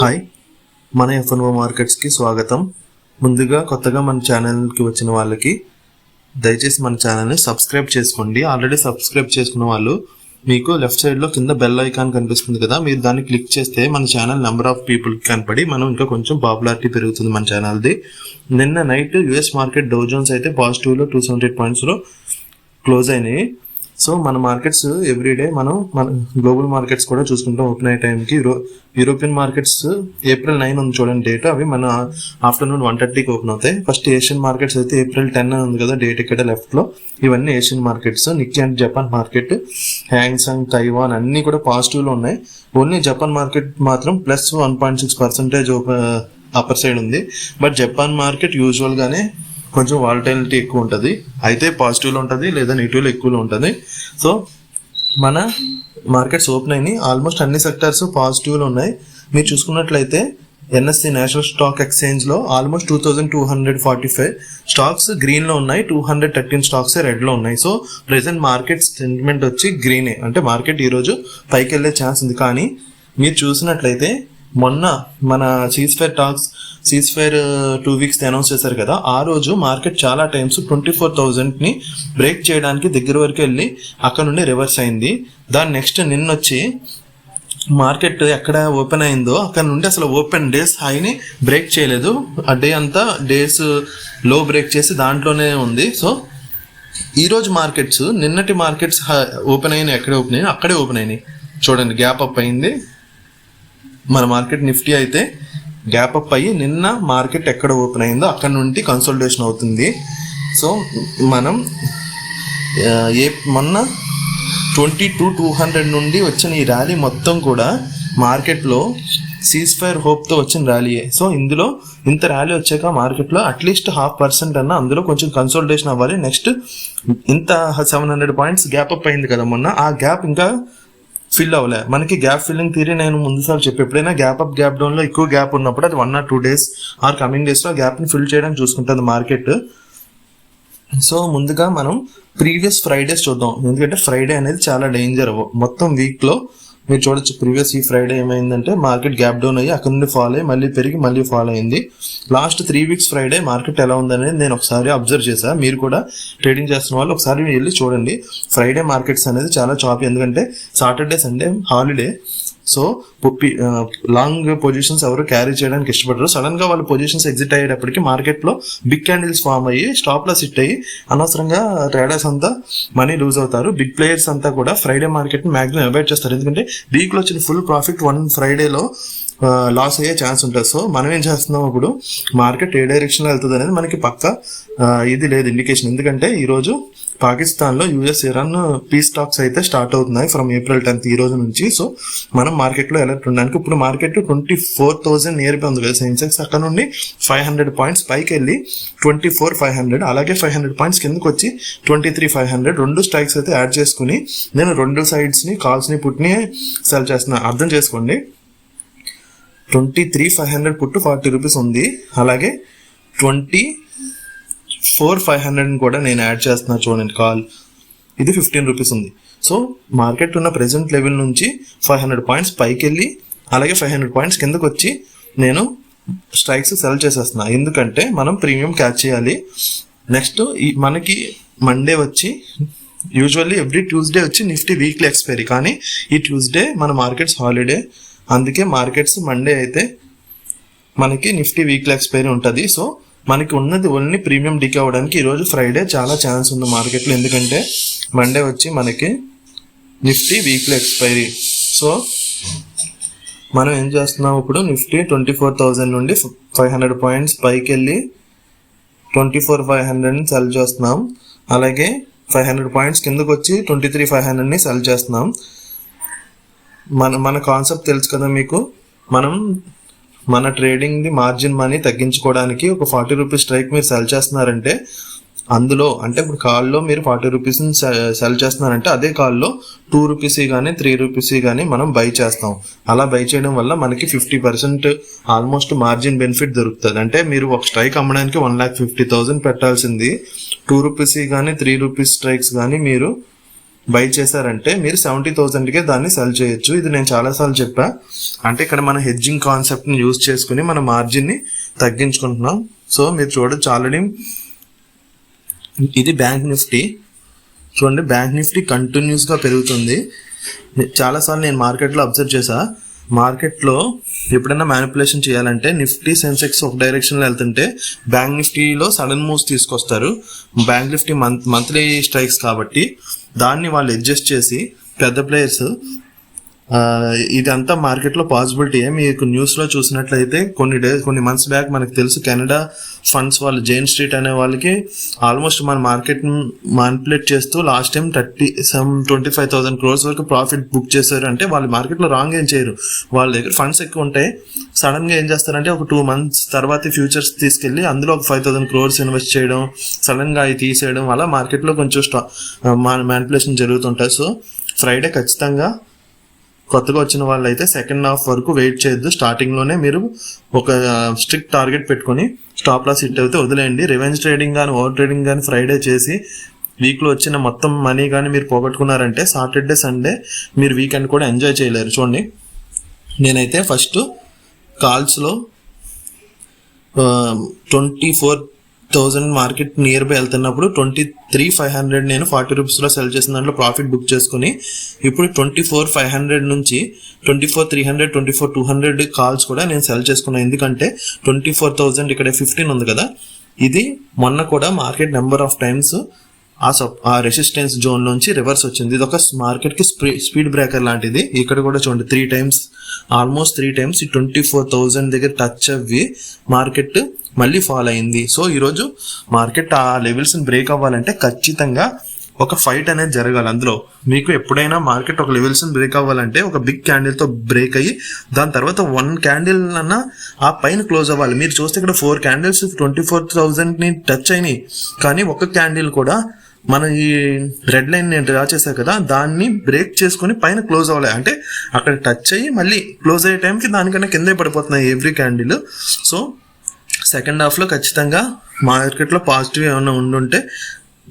Hi, మన F&O మార్కెట్స్కి స్వాగతం. ముందుగా కొత్తగా మన ఛానల్కి వచ్చిన వాళ్ళకి దయచేసి మన ఛానల్ని సబ్స్క్రైబ్ చేసుకోండి. ఆల్రెడీ సబ్స్క్రైబ్ చేసుకున్న వాళ్ళు మీకు లెఫ్ట్ సైడ్లో కింద బెల్ ఐకాన్ కనిపిస్తుంది కదా, మీరు దాన్ని క్లిక్ చేస్తే మన ఛానల్ నెంబర్ ఆఫ్ పీపుల్కి కనపడి మనం ఇంకా కొంచెం పాపులారిటీ పెరుగుతుంది మన ఛానల్ది. నిన్న night US market Dow Jones అయితే పాజిటివ్లో 278 పాయింట్స్లో క్లోజ్ అయినాయి. సో మన మార్కెట్స్ ఎవ్రీడే మన గ్లోబల్ మార్కెట్స్ కూడా చూసుకుంటాం. ఓపెన్ అయ్యే టైంకి యూరోపియన్ మార్కెట్స్ April 9 ఉంది చూడండి డేట్, అవి మన ఆఫ్టర్నూన్ 1:30కి ఓపెన్ అవుతాయి. ఫస్ట్ ఏషియన్ మార్కెట్స్ అయితే April 10 ఉంది కదా డేట్ ఇక్కడ లెఫ్ట్లో. ఇవన్నీ Asian markets. Nikki and Japan market, హ్యాంగ్సంగ్, Taiwan అన్నీ కూడా పాజిటివ్లో ఉన్నాయి. ఓన్లీ జపాన్ మార్కెట్ మాత్రం ప్లస్ 1.6% అప్పర్ సైడ్ ఉంది. బట్ జపాన్ మార్కెట్ యూజువల్గానే కొంచెం వాలటైలిటీ ఎక్కువ ఉంటుంది, అయితే పాజిటివ్లో ఉంటుంది లేదా నెగిటివ్లో ఎక్కువలో ఉంటుంది. సో మన మార్కెట్స్ ఓపెన్ అయినాయి, ఆల్మోస్ట్ అన్ని సెక్టర్స్ పాజిటివ్లో ఉన్నాయి. మీరు చూసుకున్నట్లయితే NSE నేషనల్ స్టాక్ ఎక్స్చేంజ్లో ఆల్మోస్ట్ 2245 స్టాక్స్ గ్రీన్లో ఉన్నాయి, 213 స్టాక్స్ రెడ్లో ఉన్నాయి. సో ప్రెసెంట్ మార్కెట్ సెంటిమెంట్ వచ్చి గ్రీనే, అంటే మార్కెట్ ఈరోజు పైకి వెళ్ళే ఛాన్స్ ఉంది. కానీ మీరు చూసినట్లయితే మొన్న మన సీజ్ఫైర్ 2 వీక్స్ అనౌన్స్ చేశారు కదా, ఆ రోజు మార్కెట్ చాలా టైమ్స్ 24,000ని బ్రేక్ చేయడానికి దగ్గర వరకు వెళ్ళి అక్కడ నుండి రివర్స్ అయింది. దాని నెక్స్ట్ నిన్నొచ్చి మార్కెట్ ఎక్కడ ఓపెన్ అయిందో అక్కడ నుండి అసలు ఓపెన్ డేస్ హైని బ్రేక్ చేయలేదు. ఆ డే అంతా డేస్ లో బ్రేక్ చేసి దాంట్లోనే ఉంది. సో ఈరోజు మార్కెట్స్ నిన్నటి మార్కెట్స్ ఓపెన్ అయినాయి, ఎక్కడ ఓపెన్ అయినాయి అక్కడే ఓపెన్ అయినాయి. చూడండి, గ్యాప్ అప్ అయింది. మన మార్కెట్ నిఫ్టీ అయితే గ్యాప్ అప్ అయ్యి నిన్న మార్కెట్ ఎక్కడ ఓపెన్ అయిందో అక్కడ నుండి కన్సల్టేషన్ అవుతుంది. సో మనం మొన్న 22,200 నుండి వచ్చిన ఈ ర్యాలీ మొత్తం కూడా మార్కెట్లో సీజ్ఫైర్ హోప్తో వచ్చిన ర్యాలీయే. సో ఇందులో ఇంత ర్యాలీ వచ్చాక మార్కెట్లో అట్లీస్ట్ 0.5% అన్న అందులో కొంచెం కన్సల్టేషన్ అవ్వాలి. నెక్స్ట్ ఇంత 700 పాయింట్స్ గ్యాప్ అప్ అయింది కదా మొన్న, ఆ గ్యాప్ ఇంకా ఫిల్ అవ్వలే. మనకి గ్యాప్ ఫిల్లింగ్ థియరీ నేను ముందుసారి చెప్పి, ఎప్పుడైనా గ్యాప్ అప్ గ్యాప్ డౌన్లో ఎక్కువ గ్యాప్ ఉన్నప్పుడు అది 1 or 2 days ఆర్ కమింగ్ డేస్లో గ్యాప్ని ఫిల్ చేయడానికి చూసుకుంటుంది మార్కెట్. సో ముందుగా మనం ప్రీవియస్ ఫ్రైడేస్ చూద్దాం, ఎందుకంటే ఫ్రైడే అనేది చాలా డేంజర్. మొత్తం వీక్లో మీరు చూడొచ్చు, ప్రీవియస్ ఈ ఫ్రైడే ఏమైందంటే మార్కెట్ గ్యాప్ డౌన్ అయ్యి అక్కడ నుండి ఫాల్ అయ్యి మళ్ళీ పెరిగి మళ్ళీ ఫాల్ అయింది. లాస్ట్ 3 weeks ఫ్రైడే మార్కెట్ ఎలా ఉందనేది నేను ఒకసారి అబ్జర్వ్ చేశాను. మీరు కూడా ట్రేడింగ్ చేస్తున్న వాళ్ళు ఒకసారి వెళ్ళి చూడండి. ఫ్రైడే మార్కెట్స్ అనేది చాలా చాపీ, ఎందుకంటే Saturday Sunday holiday. So long positions ఎవరు క్యారీ చేయడానికి ఇష్టపడరు. సడన్ గా వాళ్ళ పొజిషన్స్ ఎగ్జిట్ అయ్యేటప్పటికి మార్కెట్లో బిగ్ క్యాండిల్స్ ఫామ్ అయ్యి స్టాప్ లాస్ హిట్ అయ్యి అనవసరంగా ట్రేడర్స్ అంతా మనీ లూజ్ అవుతారు. బిగ్ ప్లేయర్స్ అంతా కూడా ఫ్రైడే మార్కెట్ ని మాక్సిమం అవాయిడ్ చేస్తారు, ఎందుకంటే వీక్ లో వచ్చిన ఫుల్ ప్రాఫిట్ వన్ ఫ్రైడేలో లాస్ అయ్యే ఛాన్స్ ఉంటుంది. సో మనం ఏం చేస్తున్నాం, ఇప్పుడు మార్కెట్ ఏ డైరెక్షన్లో వెళ్తుంది అనేది మనకి పక్క ఇది లేదు ఇండికేషన్. ఎందుకంటే ఈరోజు పాకిస్తాన్లో US ఇరాన్ పీస్ టాక్స్ అయితే స్టార్ట్ అవుతున్నాయి ఫ్రమ్ April 10th ఈ రోజు నుంచి. సో మనం మార్కెట్లో అలర్ట్ ఉండడానికి ఇప్పుడు మార్కెట్ 24,000 నియర్ బై ఉంది కదా సెన్సెక్స్, అక్కడ నుండి 500 పాయింట్స్ పైకి వెళ్ళి 24,500, అలాగే 500 పాయింట్స్ కిందకి వచ్చి 23,500 రెండు స్ట్రైక్స్ అయితే యాడ్ చేసుకుని నేను రెండు సైడ్స్ని కాల్స్ని పుట్ని సెల్ చేస్తున్నా. అర్థం చేసుకోండి, 23,500 పుట్టు 40 రూపీస్ ఉంది, అలాగే 24,500 కూడా నేను యాడ్ చేస్తున్నా చూడండి కాల్, ఇది 15 రూపీస్ ఉంది. సో మార్కెట్ ఉన్న ప్రెసెంట్ లెవెల్ నుంచి 500 పాయింట్స్ పైకి వెళ్ళి అలాగే 500 పాయింట్స్ కిందకు వచ్చి నేను స్ట్రైక్స్ సెల్ చేసేస్తున్నా, ఎందుకంటే మనం ప్రీమియం క్యాచ్ చేయాలి. నెక్స్ట్ మనకి మండే వచ్చి యూజువల్లీ ఎవ్రీ ట్యూస్డే వచ్చి నిఫ్టీ వీక్లీ ఎక్స్పైరీ, కానీ ఈ ట్యూస్డే మన మార్కెట్స్ హాలిడే, అందుకే మార్కెట్స్ మండే అయితే మనకి నిఫ్టీ వీక్లీ ఎక్స్పైరీ ఉంటుంది. సో మనకి ఉన్నది ఓన్లీ ప్రీమియం డికే అవ్వడానికి ఈరోజు ఫ్రైడే చాలా ఛాన్స్ ఉంది మార్కెట్లో, ఎందుకంటే మండే వచ్చి మనకి నిఫ్టీ వీక్లీ ఎక్స్పైరీ. సో మనం ఏం చేస్తున్నాం, ఇప్పుడు నిఫ్టీ 24,000 నుండి 500 పాయింట్స్ పైకి వెళ్ళి 24,500ని సెల్ చేస్తున్నాం, అలాగే 500 పాయింట్స్ కిందకు వచ్చి 23,500ని సెల్ చేస్తున్నాం. మన కాన్సెప్ట్ తెలుసు కదా మీకు, మన ట్రేడింగ్ది మార్జిన్ మనీ తగ్గించుకోవడానికి ఒక 40 రూపీస్ స్ట్రైక్ మీరు సెల్ చేస్తున్నారంటే అందులో, అంటే ఇప్పుడు కాల్లో మీరు 40 రూపీస్ని సెల్ చేస్తున్నారంటే అదే కాల్లో 2 రూపీస్ కానీ 3 రూపీస్ కానీ మనం బై చేస్తాం. అలా బై చేయడం వల్ల మనకి 50% ఆల్మోస్ట్ మార్జిన్ బెనిఫిట్ దొరుకుతుంది. అంటే మీరు ఒక స్ట్రైక్ అమ్మడానికి 1,50,000 పెట్టాల్సింది 2 రూపీస్ కానీ 3 రూపీస్ స్ట్రైక్స్ కానీ మీరు బై చేశారంటే మీరు 70,000కే దాన్ని సెల్ చేయొచ్చు. ఇది నేను చాలాసార్లు చెప్పా. అంటే ఇక్కడ మన హెడ్జింగ్ కాన్సెప్ట్ని యూజ్ చేసుకుని మన మార్జిన్ని తగ్గించుకుంటున్నాం. సో మీరు చూడొచ్చు ఆల్రెడీ ఇది బ్యాంక్ నిఫ్టీ. చూడండి, బ్యాంక్ నిఫ్టీ కంటిన్యూస్గా పెరుగుతుంది. చాలాసార్లు నేను మార్కెట్లో అబ్జర్వ్ చేశా, మార్కెట్లో ఎప్పుడైనా మ్యానిపులేషన్ చేయాలంటే నిఫ్టీ సెన్సెక్స్ ఒక డైరెక్షన్లో వెళ్తుంటే బ్యాంక్ నిఫ్టీలో సడన్ మూవ్స్ తీసుకొస్తారు. బ్యాంక్ నిఫ్టీ మంత్లీ స్ట్రైక్స్ కాబట్టి దాన్ని వాళ్ళు అడ్జస్ట్ చేసి పెద్ద ప్లేయర్స్, ఇదంతా మార్కెట్లో పాసిబిలిటీయే. మీకు న్యూస్లో చూసినట్లయితే కొన్ని మంత్స్ బ్యాక్ మనకు తెలుసు కెనడా ఫండ్స్ వాళ్ళు జైన్ స్ట్రీట్ అనే వాళ్ళకి ఆల్మోస్ట్ మన మార్కెట్ మానిపులేట్ చేస్తూ లాస్ట్ టైం 25,000 crores వరకు ప్రాఫిట్ బుక్ చేశారు. అంటే వాళ్ళు మార్కెట్లో రాంగ్ ఏం చేయరు, వాళ్ళ దగ్గర ఫండ్స్ ఎక్కువ ఉంటాయి. సడన్గా ఏం చేస్తారంటే ఒక 2 months తర్వాత ఫ్యూచర్స్ తీసుకెళ్ళి అందులో ఒక 5,000 crores ఇన్వెస్ట్ చేయడం, సడన్గా అవి తీసేయడం, అలా మార్కెట్లో కొంచెం మానిపులేషన్ జరుగుతుంటాయి. సో ఫ్రైడే ఖచ్చితంగా కొత్తగా వచ్చిన వాళ్ళు అయితే సెకండ్ హాఫ్ వరకు వెయిట్ చేయొద్దు. స్టార్టింగ్లోనే మీరు ఒక స్ట్రిక్ట్ టార్గెట్ పెట్టుకొని స్టాప్ లాస్ హిట్ అయితే వదిలేయండి. రివెంజ్ ట్రేడింగ్ కానీ ఓవర్ ట్రేడింగ్ కానీ ఫ్రైడే చేసి వీక్లో వచ్చిన మొత్తం మనీ కానీ మీరు పోగొట్టుకున్నారంటే సాటర్డే సండే మీరు వీకెండ్ కూడా ఎంజాయ్ చేయలేరు. చూడండి, నేనైతే ఫస్ట్ కాల్స్లో 24,000 మార్కెట్ నియర్ బై వెళ్తున్నప్పుడు 23,500 నేను 40 రూపీస్లో సెల్ చేసిన దాంట్లో ప్రాఫిట్ బుక్ చేసుకుని ఇప్పుడు 24,500 నుంచి 24,300 24,200 కాల్స్ కూడా నేను సెల్ చేసుకున్నాను. ఎందుకంటే 24,000 ఇక్కడ 15 ఉంది కదా, ఇది మొన్న కూడా మార్కెట్ నెంబర్ ఆఫ్ టైమ్స్ ఆ రెసిస్టెన్స్ జోన్ నుంచి రివర్స్ వచ్చింది. ఇది ఒక మార్కెట్కి స్పీడ్ బ్రేకర్ లాంటిది. ఇక్కడ కూడా చూడండి 3 times, ఆల్మోస్ట్ 3 times ఈ 24,000 దగ్గర టచ్ అవ్వి మార్కెట్ మళ్ళీ ఫాల్ అయింది. సో ఈరోజు మార్కెట్ ఆ లెవెల్స్ని బ్రేక్ అవ్వాలంటే ఖచ్చితంగా ఒక ఫైట్ అనేది జరగాలి. అందులో మీకు ఎప్పుడైనా మార్కెట్ ఒక లెవెల్స్ని బ్రేక్ అవ్వాలంటే ఒక బిగ్ క్యాండిల్తో బ్రేక్ అయ్యి దాని తర్వాత 1 candle అన్నా ఆ పైన క్లోజ్ అవ్వాలి. మీరు చూస్తే ఇక్కడ 4 candles 24,000ని టచ్ అయినాయి, కానీ ఒక క్యాండిల్ కూడా మన ఈ రెడ్ లైన్ నేను డ్రా చేశాను కదా దాన్ని బ్రేక్ చేసుకుని పైన క్లోజ్ అవ్వాలి. అంటే అక్కడ టచ్ అయ్యి మళ్ళీ క్లోజ్ అయ్యే టైంకి దానికన్నా కిందే పడిపోతున్నాయి ఎవ్రీ క్యాండిల్. సో సెకండ్ హాఫ్లో ఖచ్చితంగా మార్కెట్లో పాజిటివ్ ఏమైనా ఉండుంటే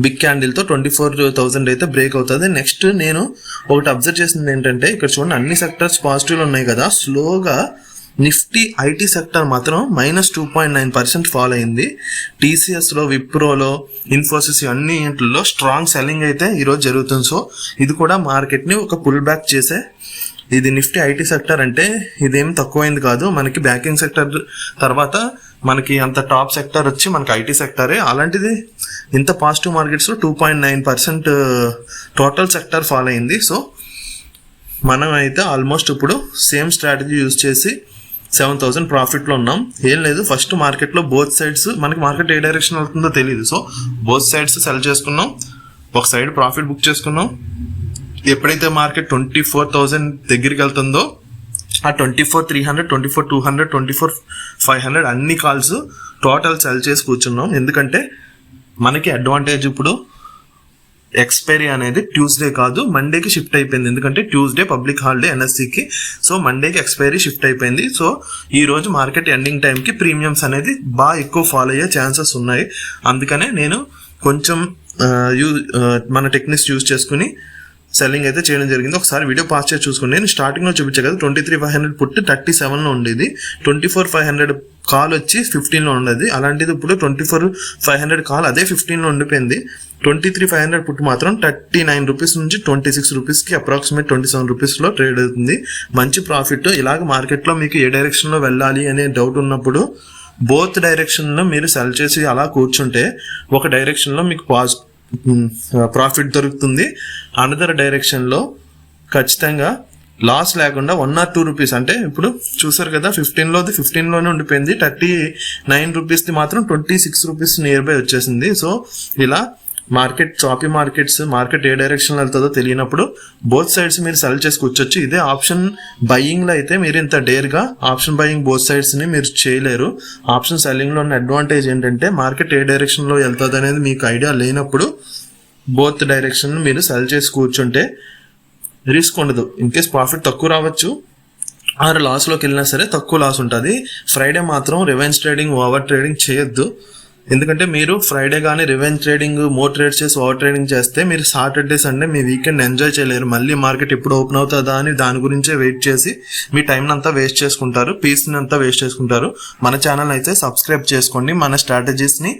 బిగ్ క్యాండిల్తో 24,000 అయితే బ్రేక్ అవుతుంది. నెక్స్ట్ నేను ఒకటి అబ్జర్వ్ చేసింది ఏంటంటే ఇక్కడ చూడండి అన్ని సెక్టర్స్ పాజిటివ్లో ఉన్నాయి కదా, స్లోగా నిఫ్టీ ఐటీ సెక్టర్ మాత్రం -2.9% ఫాల్ అయింది. టీసీఎస్లో, విప్రోలో, ఇన్ఫోసిస్ అన్నింటిలో స్ట్రాంగ్ సెల్లింగ్ అయితే ఈరోజు జరుగుతుంది. సో ఇది కూడా మార్కెట్ని ఒక పుల్ బ్యాక్ చేసే ఇది నిఫ్టీ ఐటీ సెక్టర్ అంటే ఇదేం తక్కువైంది కాదు. మనకి బ్యాంకింగ్ సెక్టర్ తర్వాత మనకి అంత టాప్ సెక్టర్ వచ్చి మనకి ఐటీ సెక్టరే. అలాంటిది ఇంత పాజిటివ్ మార్కెట్స్లో 2.9% టోటల్ సెక్టర్ ఫాల్ అయింది. సో మనం అయితే ఆల్మోస్ట్ ఇప్పుడు సేమ్ స్ట్రాటజీ యూజ్ చేసి 7,000 ప్రాఫిట్లో ఉన్నాం. ఏం లేదు, ఫస్ట్ మార్కెట్లో బోత్ సైడ్స్ మనకి మార్కెట్ ఏ డైరెక్షన్ వెళ్తుందో తెలియదు. సో బోత్ సైడ్స్ సెల్ చేసుకున్నాం, ఒక సైడ్ ప్రాఫిట్ బుక్ చేసుకున్నాం. ఎప్పుడైతే మార్కెట్ 24,000 దగ్గరికి వెళ్తుందో ఆ 24,300 24,200 24,500 అన్ని కాల్స్ టోటల్ సెల్ చేసి కూర్చున్నాం. ఎందుకంటే మనకి అడ్వాంటేజ్ ఇప్పుడు ఎక్స్పైరీ అనేది ట్యూస్డే కాదు మండేకి షిఫ్ట్ అయిపోయింది. ఎందుకంటే ట్యూస్డే పబ్లిక్ హాలిడే ఎన్ఎస్సికి. సో మండేకి ఎక్స్పైరీ షిఫ్ట్ అయిపోయింది. సో ఈ రోజు మార్కెట్ ఎండింగ్ టైంకి ప్రీమియమ్స్ అనేది బాగా ఎక్కువ ఫాలో అయ్యే ఛాన్సెస్ ఉన్నాయి. అందుకనే నేను కొంచెం మన టెక్నిక్స్ యూజ్ చేసుకుని సెల్లింగ్ అయితే చేయడం జరిగింది. ఒకసారి వీడియో పాస్ చేసి చూసుకోండి. నేను స్టార్టింగ్లో చూపించే కదా 23,500 పుట్టి 37లో ఉండేది, 24,500 కాల్ వచ్చి 15లో ఉండేది. అలాంటిది ఇప్పుడు 24,500 కాల్ అదే 15లో ఉండిపోయింది. 23,500 పుట్టి మాత్రం 39 రూపీస్ నుంచి 26 రూపీస్కి అప్రాక్సిమేట్ 27 రూపీస్లో ట్రేడ్ అవుతుంది. మంచి ప్రాఫిట్. ఇలాగ మార్కెట్లో మీకు ఏ డైరెక్షన్లో వెళ్ళాలి అనే డౌట్ ఉన్నప్పుడు బోత్ డైరెక్షన్లో మీరు సెల్ చేసి అలా కూర్చుంటే ఒక డైరెక్షన్లో మీకు ప్రాఫిట్ దొరుకుతుంది, అనదర్ డైరెక్షన్లో ఖచ్చితంగా లాస్ లేకుండా 1 or 2 రూపీస్. అంటే ఇప్పుడు చూసారు కదా 15లోనే ఉండిపోయింది, 39 రూపీస్ది మాత్రం 26 రూపీస్ నియర్ బై వచ్చేసింది. సో ఇలా చాపీ మార్కెట్ ఏ డైరెక్షన్లో వెళ్తుందో తెలియనప్పుడు బోత్ సైడ్స్ మీరు సెల్ చేసి కూర్చోచ్చు. ఇదే ఆప్షన్ బయింగ్లో అయితే మీరు ఇంత డేర్గా ఆప్షన్ బయింగ్ బోత్ సైడ్స్ని మీరు చేయలేరు. ఆప్షన్ సెల్లింగ్లో ఉన్న అడ్వాంటేజ్ ఏంటంటే మార్కెట్ ఏ డైరెక్షన్లో వెళ్తుంది అనేది మీకు ఐడియా లేనప్పుడు బోత్ డైరెక్షన్ మీరు సెల్ చేసి కూర్చుంటే రిస్క్ ఉండదు. ఇన్ కేస్ ప్రాఫిట్ తక్కువ రావచ్చు, ఆరు లాస్లోకి వెళ్ళినా సరే తక్కువ లాస్ ఉంటుంది. ఫ్రైడే మాత్రం రివెంజ్ ట్రేడింగ్ ఓవర్ ట్రేడింగ్ చేయొద్దు. ఎందుకంటే మీరు ఫ్రైడే కానీ రివెంజ్ ట్రేడింగ్, మోర్ ట్రేడ్స్ చేసి ఓవర్ ట్రేడింగ్ చేస్తే మీరు సాటర్డే సండే మీ వీకెండ్ ఎంజాయ్ చేయలేరు. మళ్ళీ మార్కెట్ ఎప్పుడు ఓపెన్ అవుతుందా అని దాని గురించే వెయిట్ చేసి మీ టైం అంతా వేస్ట్ చేసుకుంటారు, పీస్ని అంతా వేస్ట్ చేసుకుంటారు. మన ఛానల్ అయితే సబ్స్క్రైబ్ చేసుకోండి. మన స్ట్రాటజీస్ని